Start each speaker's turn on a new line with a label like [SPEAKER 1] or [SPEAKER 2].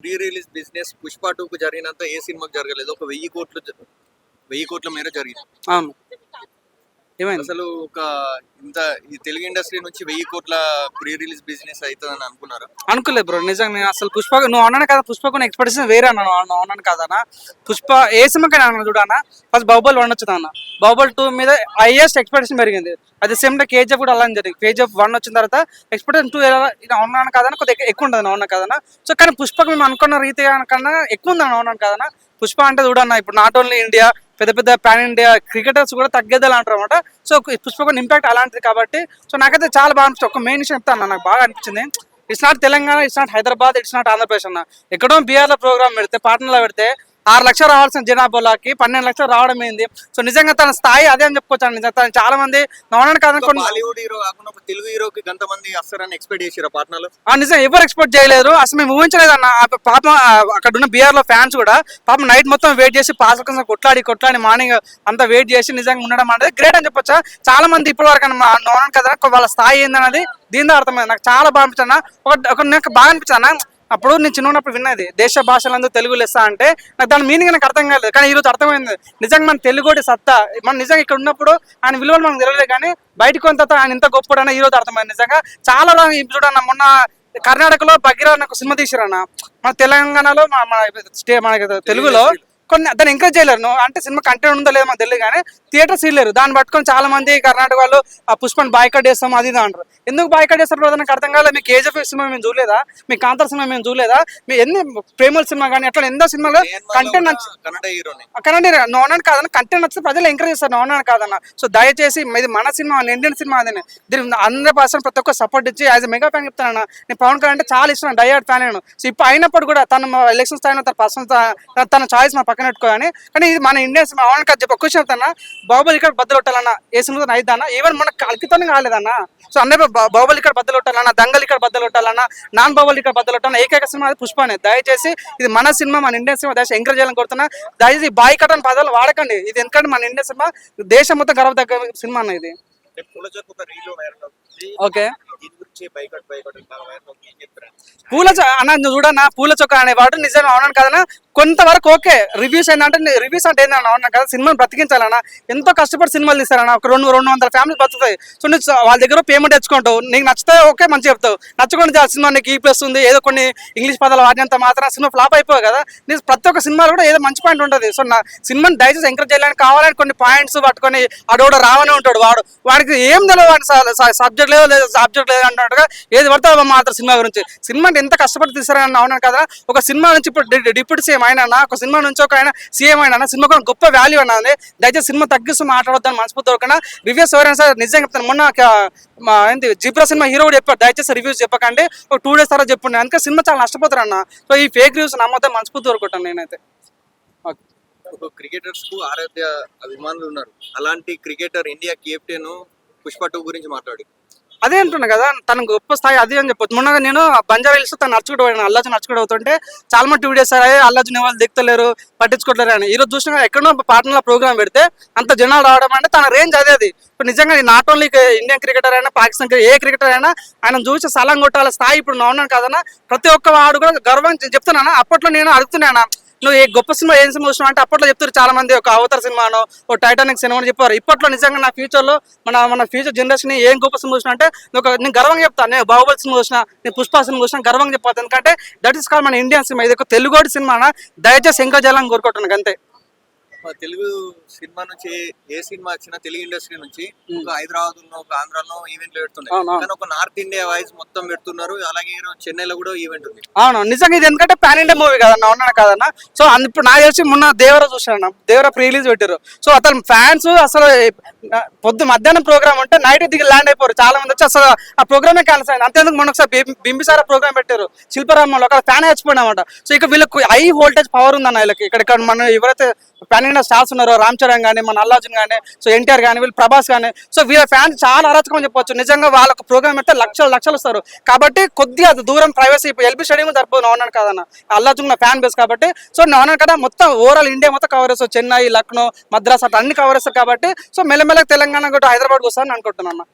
[SPEAKER 1] Pre release business Pushpa 2 కు జరిగినంత ఏ సినిమాకి జరగలేదు. ఒక 1000 కోట్ల మేర జరిగింది.
[SPEAKER 2] అవును. ఏమైంది?
[SPEAKER 1] అసలు ఒక ఇంత ఈ తెలుగు ఇండస్ట్రీ నుంచి 1000 కోట్ల ప్రీ రిలీజ్ బిజినెస్ అవుతుందని అనుకున్నారా?
[SPEAKER 2] అనుకోలేదు బ్రో. నిజంగా నేను అసలు పుష్ప నువ్వు అన్నాను కదా, పుష్పకు ఎక్స్పెక్టేషన్ వేరే అన్నాను. అన్నాను కదన్నా. పుష్ప ఏ సినిమాకైనా అన్న చూడన్నా, ఫస్ట్ బాహుబలి 1 వచ్చింది అన్న. బాహుబలి 2 మీద హైయెస్ట్ ఎక్స్పెక్టేషన్ పెరిగింది. అది సేమ్ డే కేజీఎఫ్ కూడా అలానే జరిగింది. కేజీఎఫ్ 1 వచ్చిన తర్వాత ఎక్స్పెక్టేషన్ 2 అవునాను కదన్నా, కొద్దిగా ఎక్కువ ఉంటుంది అవునా కదన్నా. సో కానీ పుష్పకు మేము అనుకున్న రీతి కన్నా ఎక్కువ ఉంది అవునాను కదన్నా. పుష్ప అంటే చూడన్నా, ఇప్పుడు నాట్ ఓన్లీ ఇండియా, పెద్ద పెద్ద పాన్ ఇండియా క్రికెటర్స్ కూడా తగ్గేదేలా అంటారు అనమాట. సో పుష్పకు ఇంపాక్ట్ అలాంటిది కాబట్టి సో నాకైతే చాలా బాగా అనిపించింది. ఒక మెయిన్ విషయం చెప్తాను, నాకు బాగా అనిపించింది. It's not Telangana, it's not Hyderabad, it's not Andhra Pradesh అన్న. ఎక్కడో బీహార్లో ప్రోగ్రామ్ పెడితే, పాట్నాలో పెడితే 6 లక్షలు రావాల్సిన జనాభాకి 12 లక్షలు రావడం ఏంది. సో నిజంగా తన స్థాయి అదే అని చెప్పుకోవచ్చు. నిజంగా తను చాలా మంది నవ్వడానికి కాదనుకోండి,
[SPEAKER 1] బాలీవుడ్ హీరో కాకుండా ఒక తెలుగు హీరోకి గంతమంది వస్తారని ఎక్స్పెక్ట్ చేసిరా పాట్నాలో?
[SPEAKER 2] నిజం ఎవరు ఎక్స్పెక్ట్ చేయలేరు. అసలు మేము ఊహించలేదు అన్న. పాపం అక్కడ ఉన్న బీఆర్ లో ఫ్యాన్స్ కూడా పాపం నైట్ మొత్తం వెయిట్ చేసి పాస్ కోసం కొట్లాడి మార్నింగ్ అంతా వెయిట్ చేసి నిజంగా ఉండడం అనేది గ్రేట్ అని చెప్పొచ్చా. చాలా మంది ఇప్పటి వరకు నవ్వడానికి కదా వాళ్ళ స్థాయి ఏందన్నది దీని అర్థమైంది. నాకు చాలా బాగా అనిపించాను. నాకు బాగా అనిపించాను. అప్పుడు నేను చిన్నప్పుడు విన్నది దేశ భాషలందు తెలుగు లెస్స అంటే నాకు దాని మీనింగ్ నాకు అర్థం కాలేదు. కానీ ఈరోజు అర్థమైంది. నిజంగా మన తెలుగుడి సత్తా, మనం నిజంగా ఇక్కడ ఉన్నప్పుడు ఆయన విలువలు మనకు తెలియలేదు, కానీ బయటకు కొంత ఆయన ఇంత గొప్పడని ఈరోజు అర్థమైంది. నిజంగా చాలా చూడన్న, మొన్న కర్ణాటకలో భగీరథ సినిమా తీసిరన్న. మన తెలంగాణలో మన తెలుగులో కొన్ని దాన్ని ఎంకరేజ్ చేయలేరు. అంటే సినిమా కంటెంట్ ఉందో లేదో మాకు తెలియదు, కానీ థియేటర్స్ ఇల్లేరు. దాన్ని పట్టుకొని చాలా మంది కర్ణాటక వాళ్ళు ఆ పుష్పని బాయ్కట్ చేస్తాం అది ఇది అంటారు. ఎందుకు బాయ్కట్ చేస్తారు బ్రదర్ నాకు అర్థం కాలేదు. మీ కేజీఎఫ్ సినిమా మేము చూడలేదా? మీ కాంతార సినిమా మేము చూడలేదా? మీ ఎన్ని ప్రేమల సినిమా కానీ అట్లా ఎంతో సినిమాలో కంటెంట్ కన్నడ నోనని కాదన్న, కంటెంట్ నచ్చితే ప్రజలు ఎంకరేజ్ చేస్తారు, నోనని కాదన్న. సో దయచేసి ఇది మన సినిమా, ఇండియన్ సినిమా, అదే దీని 100% ప్రతి ఒక్క సపోర్ట్ ఇచ్చి యాజ్ మెగా ఫ్యాన్ చెప్తాను. నేను పవన్ కళ్యాణ్ అంటే చాలా ఇష్టం, డైహార్డ్ ఫ్యాన్ నేను. సో ఇప్పుడు అయినప్పుడు కూడా తను ఎలక్షన్ స్థాయిలో తన పర్సనల్ తన చాయిస్ మా పక్కన పెట్టుకోని, కానీ ఇది మన ఇండియన్ సినిమా అవును కదా చెప్పి ఒక్క విషయం చెప్తాను. బాహుబలి ఇక్కడ బద్దలు కొట్టాలన్నా ఏ సినిమా అయిద్దన్నా, ఈవెన్ మన కల్కితోనే కాలేదన్నా. సో అందరూ బాహుబలి ఇక్కడ బద్దలు కొట్టాలన్నా, దంగల్ ఇక్కడ బద్దలు కొట్టాలన్నా, నాన్ బాహుబలి ఇక్కడ బద్దలు కొట్టాలన్నా, ఏకైక సినిమా అది పుష్పనే. దయచేసి ఇది మన సినిమా, మన ఇండియన్ సినిమా, దయచేసి ఎంకరేజ్ చేయాలని కోరుతున్నా. దయచేసి బాయ్కట్ అని పదాలు వాడకండి. ఇది ఎందుకంటే మన ఇండియన్ సినిమా, దేశం మొత్తం గర్వదగ్గ సినిమా అన్న ఇది. ఓకే, పూల అన్న చూడన్నా, పూల చొక్క అనేవాడు నిజంగా అవునాను కదన్నా. కొంతవరకు ఓకే, రివ్యూస్ ఏంటంటే రివ్యూస్ అంటే ఏంటన్నా అవునా కదా, సినిమాని బ్రతికించాలన్నా. ఎంతో కష్టపడి సినిమాలు తీస్తారన్న. ఒక 200 ఫ్యామిలీ బతుకుతాయి. సో నువ్వు వాళ్ళ దగ్గర పేమెంట్ తెచ్చుకుంటావు, నీకు నచ్చితే ఓకే మంచిగా చెప్తావు, నచ్చకుండా సినిమా నీకు ఈ ప్లస్ ఉంది, ఏదో కొన్ని ఇంగ్లీష్ పదాలు వాడినంత మాత్రం సినిమా ఫ్లాప్ అయిపోయి కదా. నీకు ప్రతి ఒక్క సినిమాలో కూడా ఏదో మంచి పాయింట్ ఉంటుంది. సో నా సినిమాని దయచేసి ఎంకరేజ్ చేయాలని కావాలని కొన్ని పాయింట్స్ పట్టుకొని అడోడు రావనే ఉంటాడు. వాడికి ఏం తెలియదు, సబ్జెక్ట్ లేదు సబ్జెక్ట్ లేదు అంటున్నట్టుగా ఏది పడితే మాత్రం సినిమా గురించి. సినిమా ఎంత కష్టపడి తీసారని అవునాను కదా. ఒక సినిమా నుంచి ఇప్పుడు డిప్యూటీ సీఎం అయినా, ఒక సినిమా నుంచి ఒక ఆయన సీఎం అయినా, సినిమా కూడా గొప్ప వాల్యూ అన్నది. దయచేసి సినిమా తగ్గిస్తూ మాట్లాడొద్దని మనస్ఫూర్తి దొరకనా. రివ్యూస్ ఎవరైనా సార్ నిజంగా చెప్తాను. మొన్న ఏంటి జిబ్రా సినిమా హీరో కూడా చెప్పారు, దయచేసి రివ్యూస్ చెప్పకండి, ఒక 2 days తర్వాత చెప్పండి, అందుకే సినిమా చాలా నష్టపోతారు అన్న. సో ఈ ఫేక్ రివ్యూస్ నమ్మొద్దని మనస్ఫూర్తి దొరుకుంటాను నేనైతే.
[SPEAKER 1] క్రికెటర్స్ కు ఆరాధ్య అభిమానులు ఉన్నారు. అలాంటి క్రికెటర్ ఇండియా కెప్టెన్ పుష్ప 2 గురించి మాట్లాడి
[SPEAKER 2] అదే అంటున్నా కదా, తన గొప్ప స్థాయి అది అని చెప్పొచ్చు. మొన్న నేను బంజారా హిల్స్ తను నడుచుకుంటూ పోయాను, అల్లాజు నడుచుకుంటూ అవుతుంటే చాలా మంది వీడియోస్ అల్లాజుని వాళ్ళు దిగుతలేరు, పట్టించుకోవట్లేరు అని. ఈరోజు చూసినా ఎక్కడో పాటనలో ప్రోగ్రామ్ పెడితే అంత జనాలు రావడం అంటే తన రేంజ్ అదే. అది ఇప్పుడు నిజంగా నాట్ ఓన్లీ ఇండియన్ క్రికెటర్ అయినా, పాకిస్తాన్ ఏ క్రికెటర్ అయినా ఆయన చూసి సలం కొట్టాల స్థాయి ఇప్పుడు ఉన్నాను కదన్నా. ప్రతి ఒక్క వాడు కూడా గర్వంగా చెప్తున్నాను. అప్పట్లో నేను అడుగుతున్నాను, నువ్వు ఏ గొప్ప సినిమా ఏం సినిమా చూసినా అంటే అప్పట్లో చెప్తారు చాలా మంది, ఒక అవతార్ సినిమానో, ఒక టైటానిక్ సినిమా అని చెప్పారు. ఇప్పట్లో నిజంగా నా ఫ్యూచర్లో మన ఫ్యూచర్ జనరేషన్ ఏం గొప్ప సినిమా చూసినా అంటే నేను గర్వంగా చెప్తాను. నేను బాహుబలి సినిమా చూసినా, నేను పుష్ప సినిమా చూసినా గర్వంగా చెప్పాను. ఎందుకంటే దట్ ఈస్ కాల్ మన ఇండియన్ సినిమా. ఇది ఒక తెలుగు సినిమా, దయచేసి ఎంకరేజ్ చేయాలని కోరుకుంటున్నాను అంతే.
[SPEAKER 1] తెలుగు సినిమా నుంచి ఏ సినిమా వచ్చినా తెలుగు ఇండస్ట్రీ నుంచి ఒక హైదరాబాద్ ఒక ఆంధ్రాలో ఈవెంట్లు పెడుతున్నారు, కానీ ఒక నార్త్ ఇండియా వైజ్ మొత్తం పెడుతున్నారు. అలాగే చెన్నైలో కూడా ఈవెంట్ ఉంది.
[SPEAKER 2] అవును నిజంగా ఇది ఎందుకంటే పాన్ ఇండియా మూవీ కదన్నా, ఉన్నాను కదన్నా. సో ఇప్పుడు నాకు తెలిసి మొన్న దేవరా చూసాను, దేవరా ప్రీ రిలీజ్ పెట్టారు. సో అతను ఫ్యాన్స్ అసలు మధ్యాహ్నం ప్రోగ్రామ్ ఉంటే నైట్ దిగి ల్యాండ్ అయిపోరు. చాలా మంది వచ్చి అసలు ఆ ప్రోగ్రామే క్యాన్సల్ అయింది. అంతేందుకు మొన్న ఒకసారి బింబిసారా ప్రోగ్రామ్ పెట్టారు శిల్పారామంలో, ఒక ఫ్యాన్ చచ్చిపోయినా అనమాట. సో ఇక వీళ్ళకి హై వోల్టేజ్ పవర్ ఉందన్న వీళ్ళకి. ఇక్కడ మన ఎవరైతే పాన్ ఇండియా స్టార్స్ ఉన్నారో, రామ్ చరణ్ కానీ, మన అల్లాజున్ కానీ, సో ఎన్టీఆర్ కానీ, వీళ్ళు ప్రభాస్ కానీ, సో వీళ్ళ ఫ్యాన్స్ చాలా అరాచకం చెప్పొచ్చు. నిజంగా వాళ్ళకి ప్రోగ్రామ్ పెడితే లక్షలు వస్తారు. కాబట్టి కొద్దిగా దూరం ప్రైవసీ, ఇప్పుడు ఎల్బీ స్టేడియం సరిపోదు అవునాను కదన్న. అల్లాజున్ ఫ్యాన్ బేస్ కాబట్టి సో అవునాను కదా, మొత్తం ఓవరాల్ ఇండియా మొత్తం కవర్ చేస్తారు. చెన్నై, లక్నో, మద్రాస్ అట్లా అన్ని కవర్ చేస్తారు. కాబట్టి సో మెల్లమెల్లగా తెలంగాణ కూడా హైదరాబాద్కి వస్తారని అనుకుంటున్నాను.